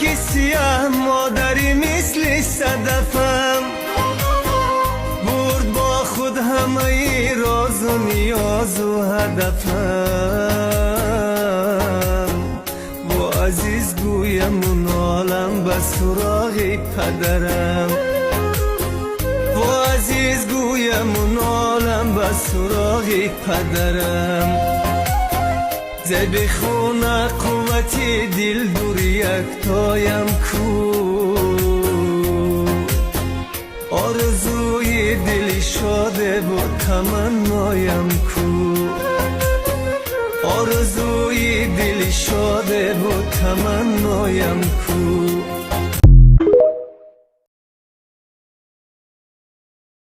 خاکی سیاه مادری مثل صدفم برد با خود همه ای راز و نیاز و هدفم و عزیز گویم و نالم به سراغ پدرم و عزیز گویم و نالم به سراغ پدرم زب خونه قوتی دل دور یکتایم کو آرزوی دل شاده و تمنایم کو آرزوی دل شاده و تمنایم کو